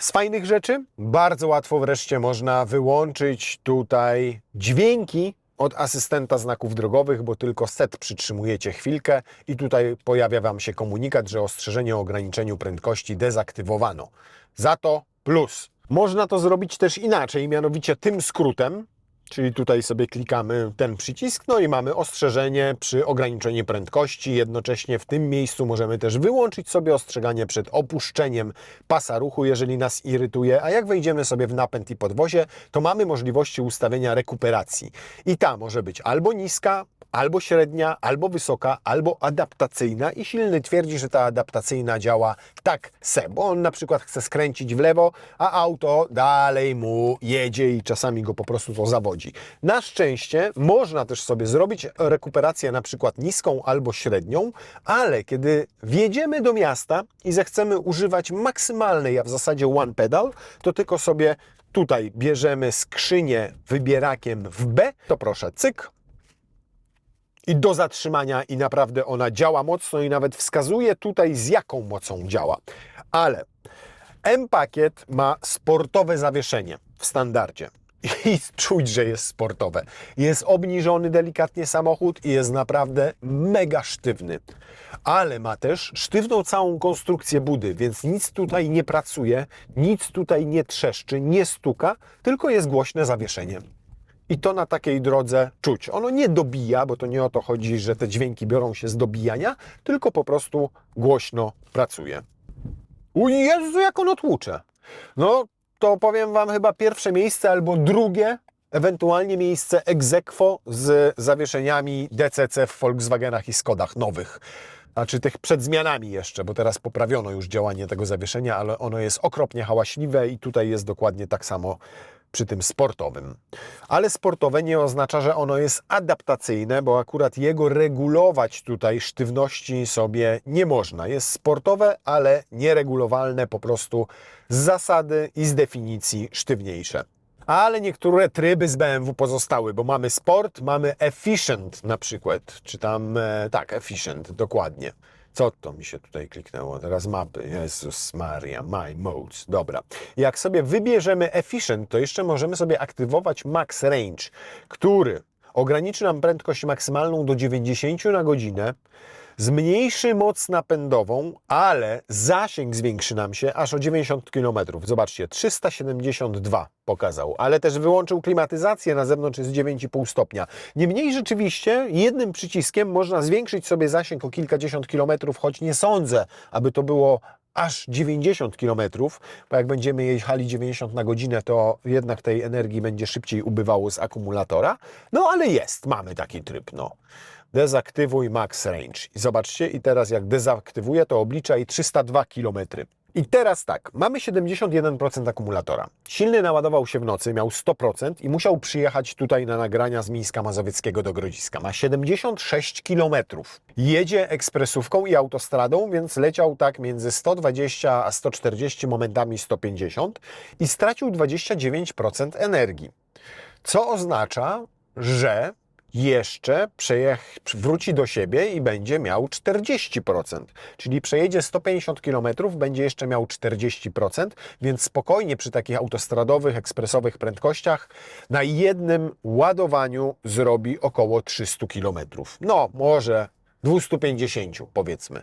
Z fajnych rzeczy bardzo łatwo wreszcie można wyłączyć tutaj dźwięki od asystenta znaków drogowych, bo tylko set przytrzymujecie chwilkę i tutaj pojawia Wam się komunikat, że ostrzeżenie o ograniczeniu prędkości dezaktywowano. Za to plus. Można to zrobić też inaczej, mianowicie tym skrótem, czyli tutaj sobie klikamy ten przycisk, no i mamy ostrzeżenie przy ograniczeniu prędkości. Jednocześnie w tym miejscu możemy też wyłączyć sobie ostrzeganie przed opuszczeniem pasa ruchu, jeżeli nas irytuje, a jak wejdziemy sobie w napęd i podwozie, to mamy możliwości ustawienia rekuperacji. I ta może być albo niska, albo średnia, albo wysoka, albo adaptacyjna i silny twierdzi, że ta adaptacyjna działa tak se, bo on na przykład chce skręcić w lewo, a auto dalej mu jedzie i czasami go po prostu to zawodzi. Na szczęście można też sobie zrobić rekuperację na przykład niską albo średnią, ale kiedy wjedziemy do miasta i zechcemy używać maksymalnej, a w zasadzie one pedal, to tylko sobie tutaj bierzemy skrzynię wybierakiem w B, to proszę, cyk, i do zatrzymania i naprawdę ona działa mocno i nawet wskazuje tutaj, z jaką mocą działa. Ale M-Pakiet ma sportowe zawieszenie w standardzie i czuć, że jest sportowe. Jest obniżony delikatnie samochód i jest naprawdę mega sztywny. Ale ma też sztywną całą konstrukcję budy, więc nic tutaj nie pracuje, nic tutaj nie trzeszczy, nie stuka, tylko jest głośne zawieszenie. I to na takiej drodze czuć. Ono nie dobija, bo to nie o to chodzi, że te dźwięki biorą się z dobijania, tylko po prostu głośno pracuje. O Jezu, jak ono tłucze! No, to powiem Wam chyba pierwsze miejsce albo drugie, ewentualnie miejsce ex aequo z zawieszeniami DCC w Volkswagenach i Skodach nowych. Znaczy tych przed zmianami jeszcze, bo teraz poprawiono już działanie tego zawieszenia, ale ono jest okropnie hałaśliwe i tutaj jest dokładnie tak samo przy tym sportowym. Ale sportowe nie oznacza, że ono jest adaptacyjne, bo akurat jego regulować tutaj sztywności sobie nie można. Jest sportowe, ale nieregulowalne po prostu z zasady i z definicji sztywniejsze. Ale niektóre tryby z BMW pozostały, bo mamy sport, mamy efficient na przykład, czy tam, tak, efficient, dokładnie. Co to mi się tutaj kliknęło? Teraz mapy. Jezus Maria, my modes. Dobra. Jak sobie wybierzemy efficient, to jeszcze możemy sobie aktywować max range, który ograniczy nam prędkość maksymalną do 90 na godzinę, zmniejszy moc napędową, ale zasięg zwiększy nam się aż o 90 km. Zobaczcie, 372 pokazał, ale też wyłączył klimatyzację, na zewnątrz jest 9,5 stopnia. Niemniej rzeczywiście jednym przyciskiem można zwiększyć sobie zasięg o kilkadziesiąt kilometrów, choć nie sądzę, aby to było aż 90 km, bo jak będziemy jechali 90 na godzinę, to jednak tej energii będzie szybciej ubywało z akumulatora. No ale jest, mamy taki tryb, no. Dezaktywuj max range. I zobaczcie, i teraz jak dezaktywuję, to oblicza i 302 km. I teraz tak, mamy 71% akumulatora. Silny naładował się w nocy, miał 100% i musiał przyjechać tutaj na nagrania z Mińska Mazowieckiego do Grodziska. Ma 76 km. Jedzie ekspresówką i autostradą, więc leciał tak między 120 a 140, momentami 150 i stracił 29% energii. Co oznacza, że jeszcze wróci do siebie i będzie miał 40%. Czyli przejedzie 150 km, będzie jeszcze miał 40%, więc spokojnie przy takich autostradowych, ekspresowych prędkościach na jednym ładowaniu zrobi około 300 km. No, może 250 powiedzmy.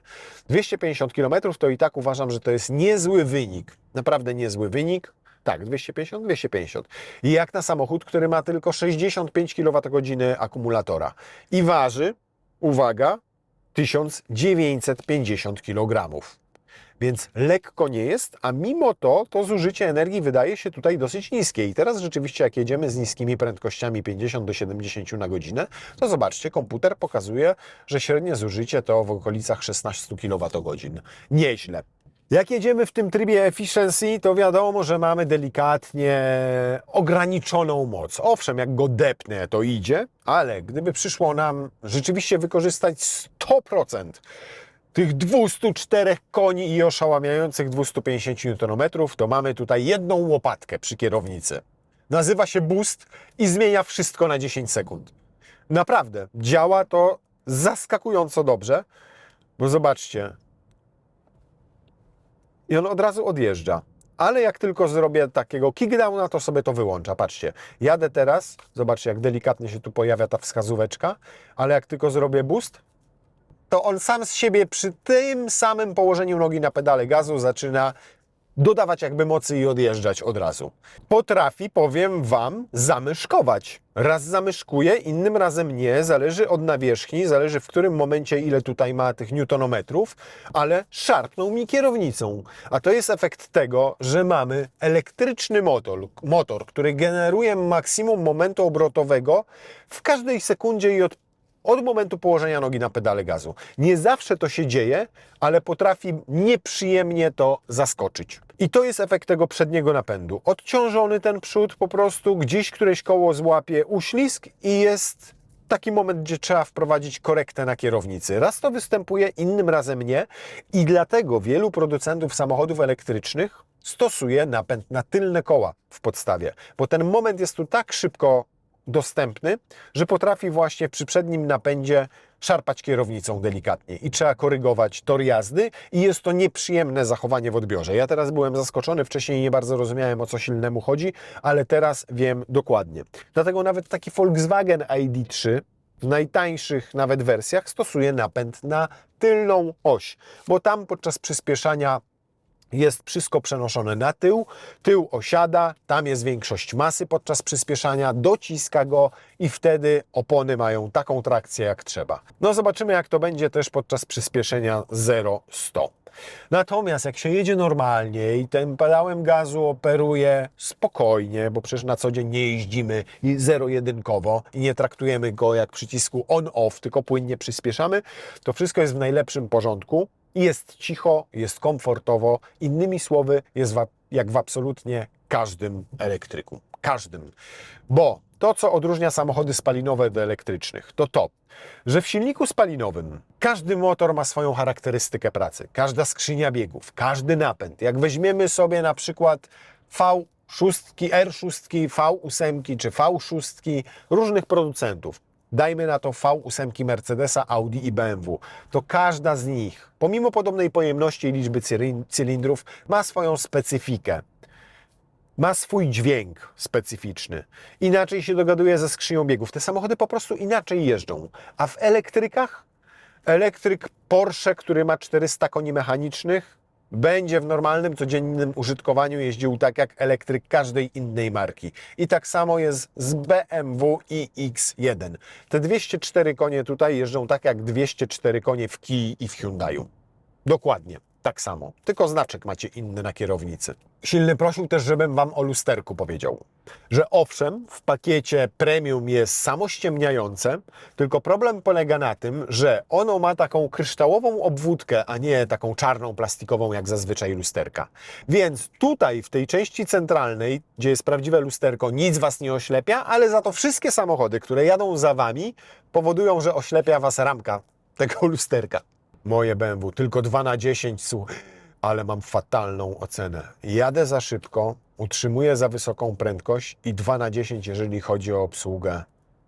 250 km to i tak uważam, że to jest niezły wynik. Naprawdę niezły wynik. Tak, 250, 250. I jak na samochód, który ma tylko 65 kWh akumulatora i waży, uwaga, 1950 kg. Więc lekko nie jest, a mimo to zużycie energii wydaje się tutaj dosyć niskie. I teraz rzeczywiście jak jedziemy z niskimi prędkościami 50 do 70 na godzinę, to zobaczcie, komputer pokazuje, że średnie zużycie to w okolicach 16 kWh. Nieźle. Jak jedziemy w tym trybie efficiency, to wiadomo, że mamy delikatnie ograniczoną moc. Owszem, jak go depnę, to idzie, ale gdyby przyszło nam rzeczywiście wykorzystać 100% tych 204 koni i oszałamiających 250 Nm, to mamy tutaj jedną łopatkę przy kierownicy. Nazywa się boost i zmienia wszystko na 10 sekund. Naprawdę, działa to zaskakująco dobrze, bo zobaczcie, i on od razu odjeżdża. Ale jak tylko zrobię takiego kickdowna, to sobie to wyłącza. Patrzcie, jadę teraz, zobaczcie jak delikatnie się tu pojawia ta wskazóweczka, ale jak tylko zrobię boost, to on sam z siebie przy tym samym położeniu nogi na pedale gazu zaczyna dodawać jakby mocy i odjeżdżać od razu. Potrafi, powiem Wam, zamyszkować. Raz zamyszkuje, innym razem nie. Zależy od nawierzchni, zależy w którym momencie ile tutaj ma tych newtonometrów, ale szarpnął mi kierownicą. A to jest efekt tego, że mamy elektryczny motor, który generuje maksimum momentu obrotowego w każdej sekundzie i od momentu położenia nogi na pedale gazu. Nie zawsze to się dzieje, ale potrafi nieprzyjemnie to zaskoczyć. I to jest efekt tego przedniego napędu. Odciążony ten przód, po prostu gdzieś któreś koło złapie uślizg i jest taki moment, gdzie trzeba wprowadzić korektę na kierownicy. Raz to występuje, innym razem nie i dlatego wielu producentów samochodów elektrycznych stosuje napęd na tylne koła w podstawie, bo ten moment jest tu tak szybko dostępny, że potrafi właśnie przy przednim napędzie szarpać kierownicą delikatnie i trzeba korygować tor jazdy i jest to nieprzyjemne zachowanie w odbiorze. Ja teraz byłem zaskoczony, wcześniej nie bardzo rozumiałem o co silnemu chodzi, ale teraz wiem dokładnie. Dlatego nawet taki Volkswagen ID.3 w najtańszych nawet wersjach stosuje napęd na tylną oś, bo tam podczas przyspieszania jest wszystko przenoszone na tył, tył osiada, tam jest większość masy podczas przyspieszania, dociska go i wtedy opony mają taką trakcję jak trzeba. No zobaczymy jak to będzie też podczas przyspieszenia 0-100. Natomiast jak się jedzie normalnie i tym pedałem gazu operuje spokojnie, bo przecież na co dzień nie jeździmy zero-jedynkowo i nie traktujemy go jak przycisku on-off, tylko płynnie przyspieszamy, to wszystko jest w najlepszym porządku. Jest cicho, jest komfortowo, innymi słowy jest jak w absolutnie każdym elektryku. Każdym. Bo to, co odróżnia samochody spalinowe od elektrycznych, to, że w silniku spalinowym każdy motor ma swoją charakterystykę pracy. Każda skrzynia biegów, każdy napęd. Jak weźmiemy sobie na przykład V6, R6, V8 czy V6 różnych producentów, dajmy na to V8 Mercedesa, Audi i BMW, to każda z nich, pomimo podobnej pojemności i liczby cylindrów, ma swoją specyfikę. Ma swój dźwięk specyficzny. Inaczej się dogaduje ze skrzynią biegów. Te samochody po prostu inaczej jeżdżą. A w elektrykach, elektryk Porsche, który ma 400 koni mechanicznych, będzie w normalnym, codziennym użytkowaniu jeździł tak jak elektryk każdej innej marki. I tak samo jest z BMW iX1. Te 204 konie tutaj jeżdżą tak jak 204 konie w Kii i w Hyundaiu. Dokładnie. Tak samo, tylko znaczek macie inny na kierownicy. Silny prosił też, żebym Wam o lusterku powiedział, że owszem, w pakiecie premium jest samościemniające, tylko problem polega na tym, że ono ma taką kryształową obwódkę, a nie taką czarną, plastikową jak zazwyczaj lusterka. Więc tutaj w tej części centralnej, gdzie jest prawdziwe lusterko, nic Was nie oślepia, ale za to wszystkie samochody, które jadą za Wami, powodują, że oślepia Was ramka tego lusterka. Moje BMW, tylko 2 na 10, ale mam fatalną ocenę. Jadę za szybko, utrzymuję za wysoką prędkość i 2 na 10, jeżeli chodzi o obsługę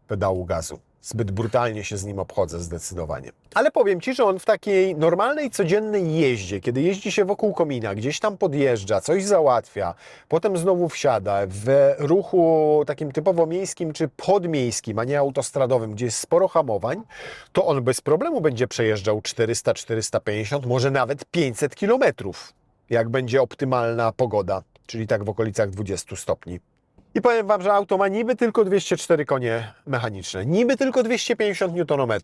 pedału gazu. Zbyt brutalnie się z nim obchodzę zdecydowanie. Ale powiem Ci, że on w takiej normalnej, codziennej jeździe, kiedy jeździ się wokół komina, gdzieś tam podjeżdża, coś załatwia, potem znowu wsiada w ruchu takim typowo miejskim czy podmiejskim, a nie autostradowym, gdzie jest sporo hamowań, to on bez problemu będzie przejeżdżał 400-450, może nawet 500 km, jak będzie optymalna pogoda, czyli tak w okolicach 20 stopni. I powiem Wam, że auto ma niby tylko 204 konie mechaniczne, niby tylko 250 Nm,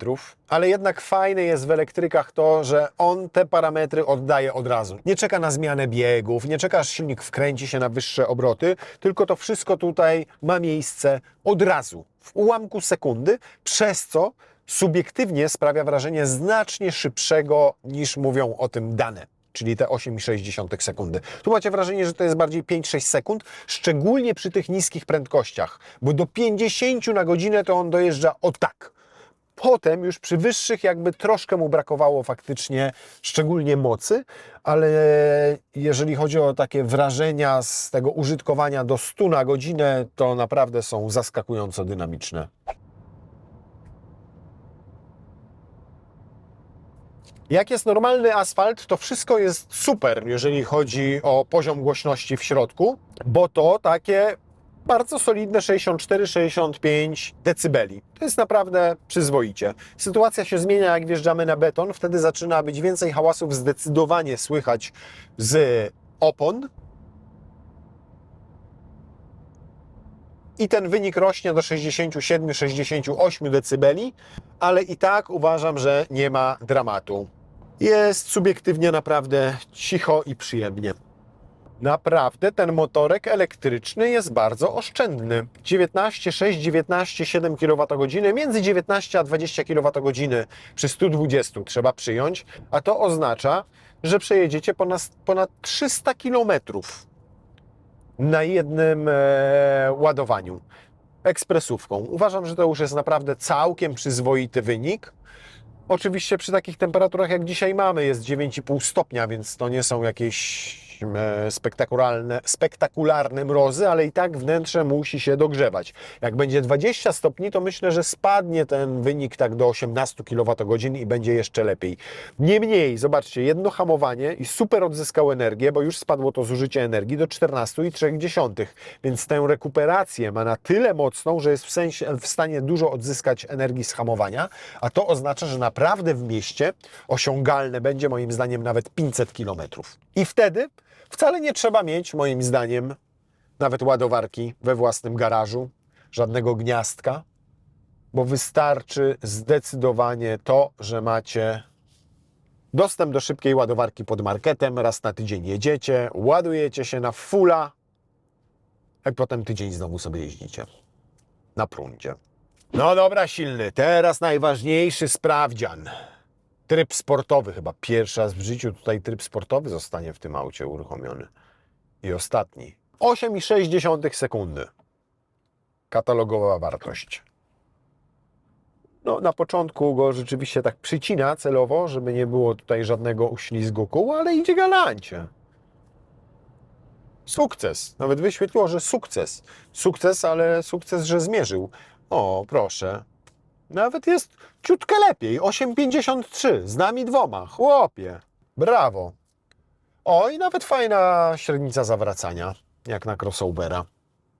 ale jednak fajne jest w elektrykach to, że on te parametry oddaje od razu. Nie czeka na zmianę biegów, nie czeka aż silnik wkręci się na wyższe obroty, tylko to wszystko tutaj ma miejsce od razu, w ułamku sekundy, przez co subiektywnie sprawia wrażenie znacznie szybszego niż mówią o tym dane. czyli te 8,6 sekundy. Tu macie wrażenie, że to jest bardziej 5-6 sekund, szczególnie przy tych niskich prędkościach, bo do 50 na godzinę to on dojeżdża o tak. Potem już przy wyższych jakby troszkę mu brakowało faktycznie, szczególnie mocy, ale jeżeli chodzi o takie wrażenia z tego użytkowania do 100 na godzinę, to naprawdę są zaskakująco dynamiczne. Jak jest normalny asfalt, to wszystko jest super, jeżeli chodzi o poziom głośności w środku, bo to takie bardzo solidne 64-65 decybeli. To jest naprawdę przyzwoicie. Sytuacja się zmienia, jak wjeżdżamy na beton, wtedy zaczyna być więcej hałasów, zdecydowanie słychać z opon. I ten wynik rośnie do 67-68 decybeli, ale i tak uważam, że nie ma dramatu. Jest subiektywnie naprawdę cicho i przyjemnie. Naprawdę ten motorek elektryczny jest bardzo oszczędny. 19,6, 19,7 kWh, między 19 a 20 kWh przy 120 trzeba przyjąć, a to oznacza, że przejedziecie ponad 300 km na jednym ładowaniu ekspresówką. Uważam, że to już jest naprawdę całkiem przyzwoity wynik. Oczywiście przy takich temperaturach jak dzisiaj mamy jest 9,5 stopnia, więc to nie są jakieś spektakularne mrozy, ale i tak wnętrze musi się dogrzewać. Jak będzie 20 stopni, to myślę, że spadnie ten wynik tak do 18 kWh i będzie jeszcze lepiej. Niemniej, zobaczcie, jedno hamowanie i super odzyskał energię, bo już spadło to zużycie energii do 14,3, więc tę rekuperację ma na tyle mocną, że jest w stanie dużo odzyskać energii z hamowania, a to oznacza, że naprawdę w mieście osiągalne będzie moim zdaniem nawet 500 km. I wtedy wcale nie trzeba mieć, moim zdaniem, nawet ładowarki we własnym garażu, żadnego gniazdka, bo wystarczy zdecydowanie to, że macie dostęp do szybkiej ładowarki pod marketem, raz na tydzień jedziecie, ładujecie się na fulla, a potem tydzień znowu sobie jeździcie na prądzie. No dobra, silny, teraz najważniejszy sprawdzian. Tryb sportowy, chyba pierwszy raz w życiu tutaj tryb sportowy zostanie w tym aucie uruchomiony. I ostatni. 8,6 sekundy. Katalogowa wartość. No, na początku go rzeczywiście tak przycina celowo, żeby nie było tutaj żadnego uślizgu kół, ale idzie galancie. Sukces. Nawet wyświetliło, że sukces. Sukces, ale sukces, że zmierzył. O, proszę. Nawet jest ciutkę lepiej. 8,53 z nami dwoma. Chłopie. Brawo. O, i nawet fajna średnica zawracania, jak na crossovera.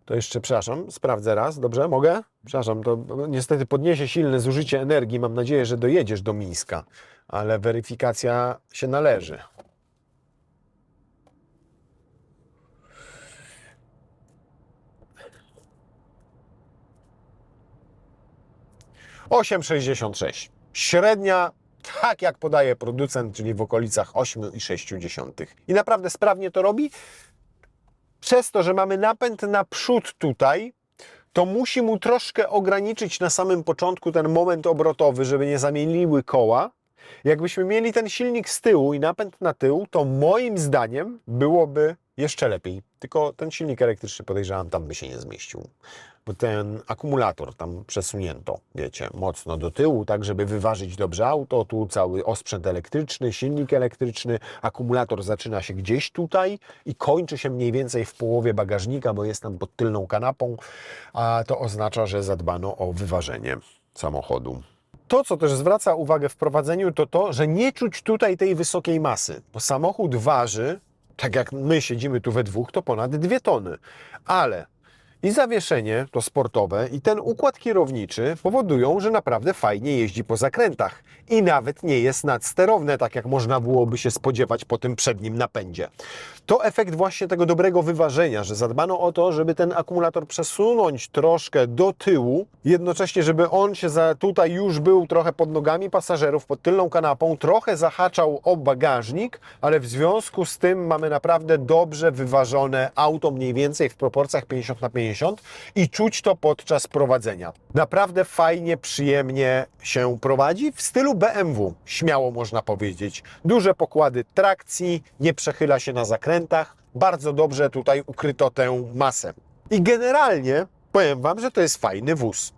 To jeszcze, przepraszam, sprawdzę raz. Dobrze, mogę? Przepraszam, to niestety podniesie silne zużycie energii. Mam nadzieję, że dojedziesz do Mińska, ale weryfikacja się należy. (8,66). Średnia, tak jak podaje producent, czyli w okolicach 8,6. I naprawdę sprawnie to robi. Przez to, że mamy napęd na przód tutaj, to musi mu troszkę ograniczyć na samym początku ten moment obrotowy, żeby nie zamieniły koła. Jakbyśmy mieli ten silnik z tyłu i napęd na tył, to moim zdaniem byłoby jeszcze lepiej. Tylko ten silnik elektryczny, podejrzewam, tam by się nie zmieścił. Bo ten akumulator tam przesunięto, wiecie, mocno do tyłu, tak żeby wyważyć dobrze auto. Tu cały osprzęt elektryczny, silnik elektryczny, akumulator zaczyna się gdzieś tutaj i kończy się mniej więcej w połowie bagażnika, bo jest tam pod tylną kanapą, a to oznacza, że zadbano o wyważenie samochodu. To, co też zwraca uwagę w prowadzeniu, to to, że nie czuć tutaj tej wysokiej masy, bo samochód waży, tak jak my siedzimy tu we dwóch, to ponad 2 tony, ale i zawieszenie to sportowe i ten układ kierowniczy powodują, że naprawdę fajnie jeździ po zakrętach i nawet nie jest nadsterowne, tak jak można byłoby się spodziewać po tym przednim napędzie. To efekt właśnie tego dobrego wyważenia, że zadbano o to, żeby ten akumulator przesunąć troszkę do tyłu, jednocześnie, żeby on się tutaj już był trochę pod nogami pasażerów, pod tylną kanapą, trochę zahaczał o bagażnik, ale w związku z tym mamy naprawdę dobrze wyważone auto, mniej więcej w proporcjach 50/50. 150 i czuć to podczas prowadzenia. Naprawdę fajnie, przyjemnie się prowadzi w stylu BMW, śmiało można powiedzieć. Duże pokłady trakcji, nie przechyla się na zakrętach, bardzo dobrze tutaj ukryto tę masę. I generalnie powiem Wam, że to jest fajny wóz.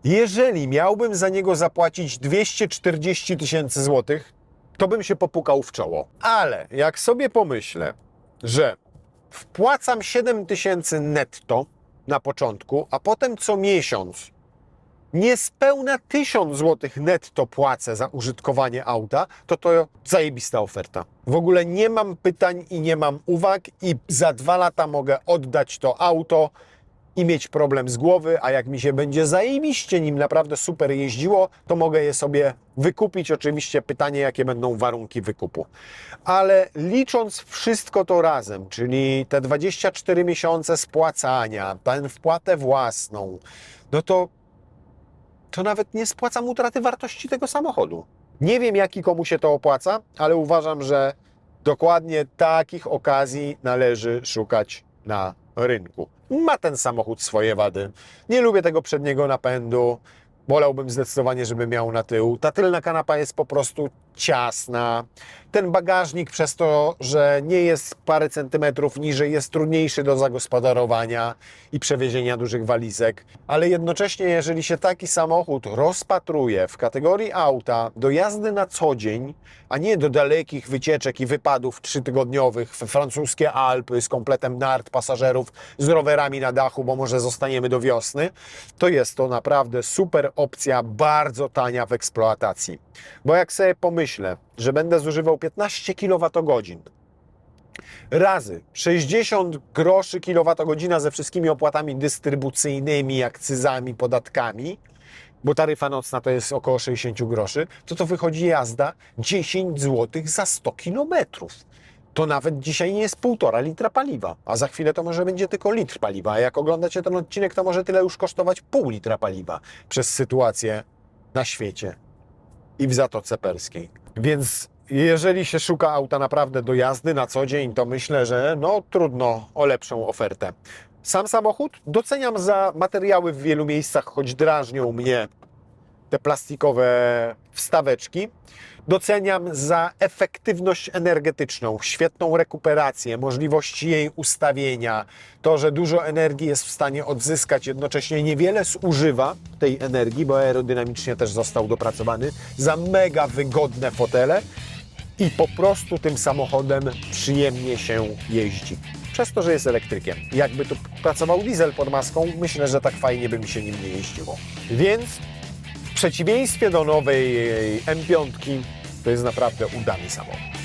Jeżeli miałbym za niego zapłacić 240 000 złotych, to bym się popukał w czoło. Ale jak sobie pomyślę, że wpłacam 7 000 netto na początku, a potem co miesiąc niespełna 1000 złotych netto płacę za użytkowanie auta, to zajebista oferta. W ogóle nie mam pytań i nie mam uwag i za 2 lata mogę oddać to auto i mieć problem z głowy, a jak mi się będzie zajebiście nim naprawdę super jeździło, to mogę je sobie wykupić. Oczywiście pytanie, jakie będą warunki wykupu. Ale licząc wszystko to razem, czyli te 24 miesiące spłacania, tę wpłatę własną, no to nawet nie spłacam utraty wartości tego samochodu. Nie wiem, jaki komu się to opłaca, ale uważam, że dokładnie takich okazji należy szukać na rynku. Ma ten samochód swoje wady. Nie lubię tego przedniego napędu. Wolałbym zdecydowanie, żeby miał na tył. Ta tylna kanapa jest po prostu ciasna. Ten bagażnik przez to, że nie jest parę centymetrów niżej, jest trudniejszy do zagospodarowania i przewiezienia dużych walizek. Ale jednocześnie, jeżeli się taki samochód rozpatruje w kategorii auta do jazdy na co dzień, a nie do dalekich wycieczek i wypadów 3-tygodniowych w francuskie Alpy z kompletem nart, pasażerów, z rowerami na dachu, bo może zostaniemy do wiosny, to jest to naprawdę super opcja, bardzo tania w eksploatacji. Bo jak sobie pomyślę, że będę zużywał 15 kWh razy 60 groszy kilowatogodzina ze wszystkimi opłatami dystrybucyjnymi, akcyzami, podatkami, bo taryfa nocna to jest około 60 groszy, to wychodzi jazda 10 zł za 100 kilometrów. To nawet dzisiaj nie jest 1,5 litra paliwa, a za chwilę to może będzie tylko litr paliwa, a jak oglądacie ten odcinek, to może tyle już kosztować pół litra paliwa przez sytuację na świecie i w Zatoce Perskiej. Więc jeżeli się szuka auta naprawdę do jazdy na co dzień, to myślę, że no trudno o lepszą ofertę. Sam samochód doceniam za materiały w wielu miejscach, choć drażnią mnie te plastikowe wstaweczki. Doceniam za efektywność energetyczną, świetną rekuperację, możliwości jej ustawienia, to, że dużo energii jest w stanie odzyskać, jednocześnie niewiele zużywa tej energii, bo aerodynamicznie też został dopracowany, za mega wygodne fotele i po prostu tym samochodem przyjemnie się jeździ. Przez to, że jest elektrykiem. Jakby tu pracował diesel pod maską, myślę, że tak fajnie by mi się nim nie jeździło. Więc w przeciwieństwie do nowej M5 to jest naprawdę udany samochód.